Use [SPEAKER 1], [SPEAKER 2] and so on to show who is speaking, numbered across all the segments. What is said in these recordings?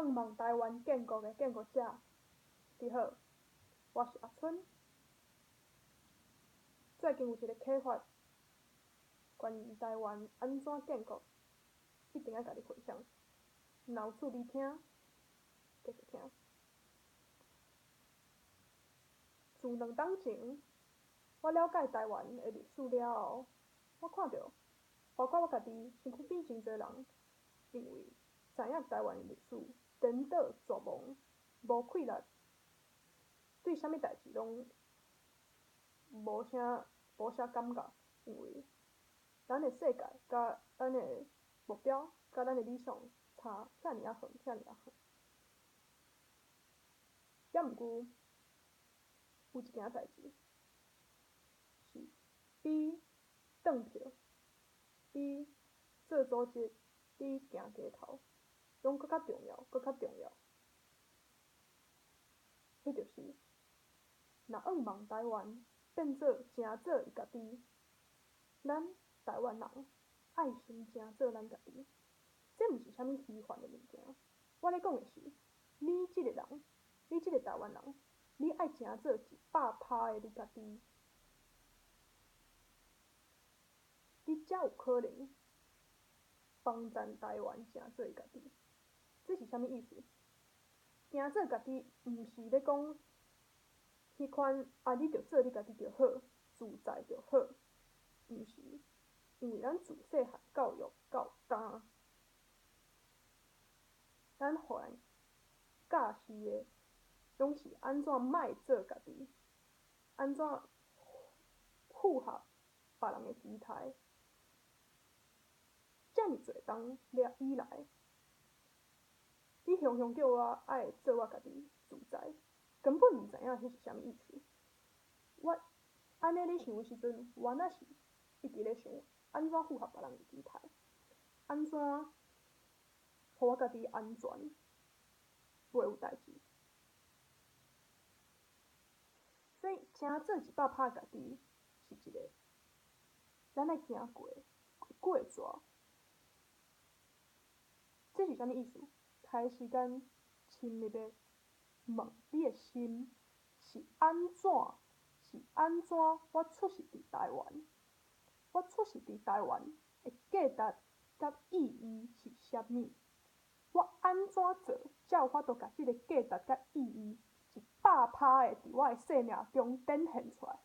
[SPEAKER 1] 仰望台湾建国的建国者，你好，我是阿春。最近有一个启发，关于台湾安怎建国，一定要甲你分享。若有趣味听，继续听。自2冬前，我了解台湾的历史了后，我看到，包括我家己身躯边真侪人，因为知影台湾的历史颠倒绝望，无气力，对啥物代志拢无啥感觉，因为咱的世界甲咱的目标甲咱的理想差遐尔远，遐尔远。也毋过，有一件代志是比转票、比做组织、比行街头，拢搁较重要，搁较重要。迄就是，若仰望台湾变做成做伊家己，咱台湾人爱心成做咱家己，这毋是啥物虚幻的物件。我咧讲的是，你即个人，你即个台湾人，你爱成做100%的你家己，你才有可能帮咱台湾成做伊家己。这是啥物意思？成做家己，毋是咧讲迄款你着做你家己就好，自在就好，毋是，因为咱自细汉教育到大，咱互咱教示的拢是安怎莫做家己，安怎符合别人的期待。遮尔侪冬以来，你常常叫我爱做我家己自在，根本毋知影迄是啥物意思。我安尼咧想的时阵，原来是一直咧想安怎符合别人的期待，安怎互我家己安全，袂有代志。所以，成做100%家己是一个咱爱行过程。这是啥物意思？开时间深入的问你的心是安怎？我出世伫台湾，我出世伫台湾的价值甲意义是啥物？我安怎做才有法度甲即个价值甲意义100%的伫我的生命中展现出来？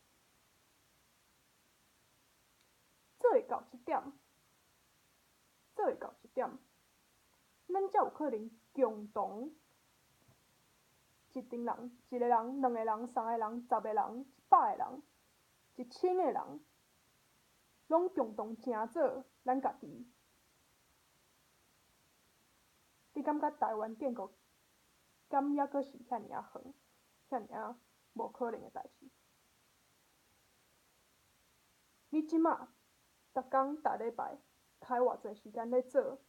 [SPEAKER 1] 做会到即点，咱才有可能共同一个人、2个人、3个人、10个人、100个人、1000个人，拢共同成做咱家己。你感觉台湾建国，敢抑阁是遐尔远、遐尔无可能的代志？你即马逐工逐礼拜开偌侪时间咧做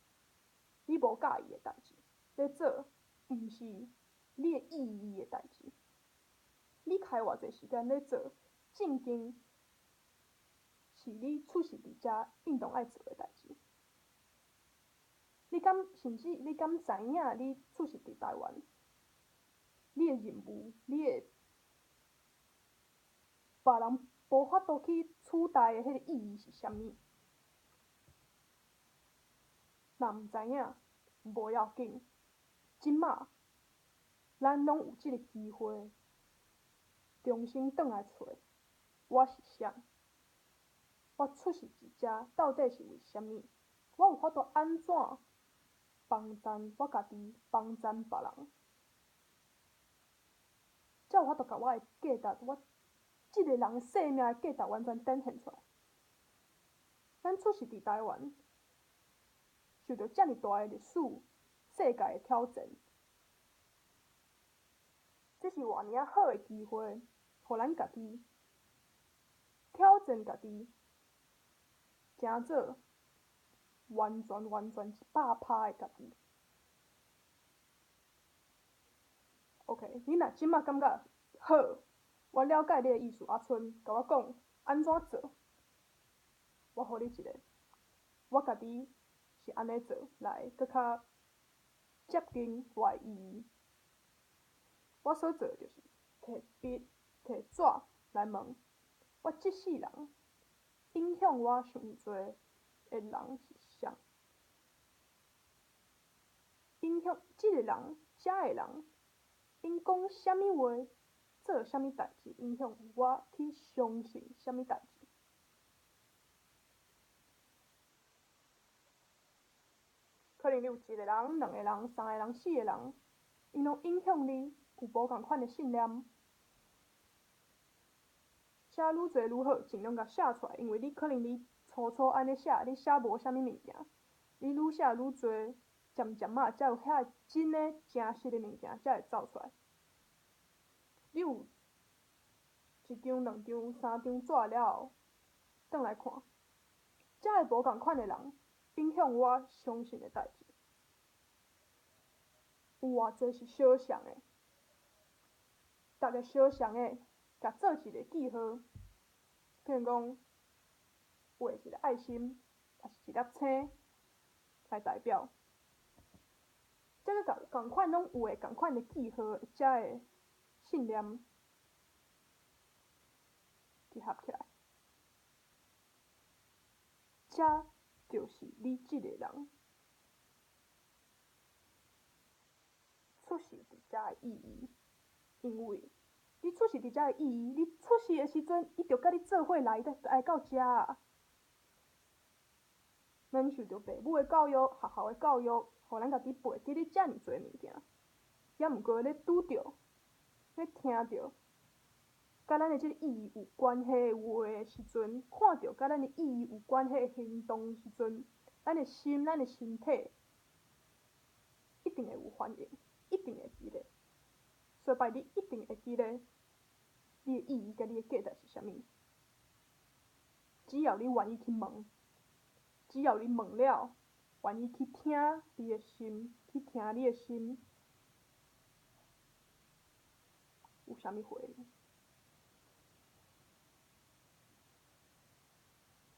[SPEAKER 1] 你无介意的代志，咧做毋是你的意义的代志。你开偌侪时间咧做正经是你出世伫遮应当爱做的代志。甚至你敢知影你出世伫台湾，你的任务，你的别人无法度去取代的迄个意义是啥物？若毋知影，无要紧。即马咱拢有即个机会，重新转来找我是啥？我出世伫遮到底是为虾米？我有法度安怎帮咱我家己，帮咱别人？才有法度甲我的价值，我即个人生命的价值完全展现出来。咱出世伫台湾，受到遮尔大的历史、世界的挑战，这是偌尔好的机会，互咱家己挑战家己，成做完全100%的家己。OK， 你若即马感觉好，我了解你的意思，阿春，甲我讲安怎做？我互你一个，我家己是安尼做来，搁较接近我的意义。我所做的就是摕笔、摕纸来问，我即世人影响我上侪的人是谁？影响即个人、遮个人，因讲啥物话，做啥物代志，影响我去相信啥物代志。可能你有一个人、2个人、3个人、4个人，因拢影响你有无共款的信念。写愈侪愈好，尽量甲写出来，因为你可能你粗粗安尼写，你写无啥物物件，你愈写愈侪，渐渐仔才有遐真诶真实诶物件才会走出来。你有1张、2张、3张纸了后，转来看，遮个无共款诶人影响我相信诶代志，有偌侪是相像诶。逐个相像诶，甲做一个记号，譬如讲画一个爱心，还是一粒星来代表。这个共款拢有诶共款诶记号，遮个信念结合起来，这就是你即个人出世伫遮诶意义。因为你出世伫遮诶意义，你出世诶时阵，伊就甲你做伙来到遮啊。咱受着父母诶教育、学校诶教育，互咱家己背记咧遮尔侪物件，也毋过咧拄着、咧听着，甲咱诶即个意义有关系诶话诶时阵，看着甲咱诶意义有关系诶行动时阵，咱诶心、咱诶身体一定会有反应，一定会记咧。所以你一定会记咧，你诶意义甲你诶价值是啥物。只要你愿意去问，只要你问了，愿意去听你诶心，去听你诶心有啥物回应。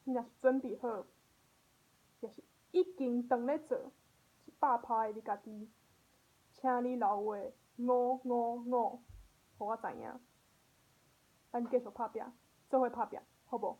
[SPEAKER 1] 你若是准备好，也是已经当咧做100%的你家己，请你留话555，互我知影。咱继续拍拼，做伙拍拼，好无？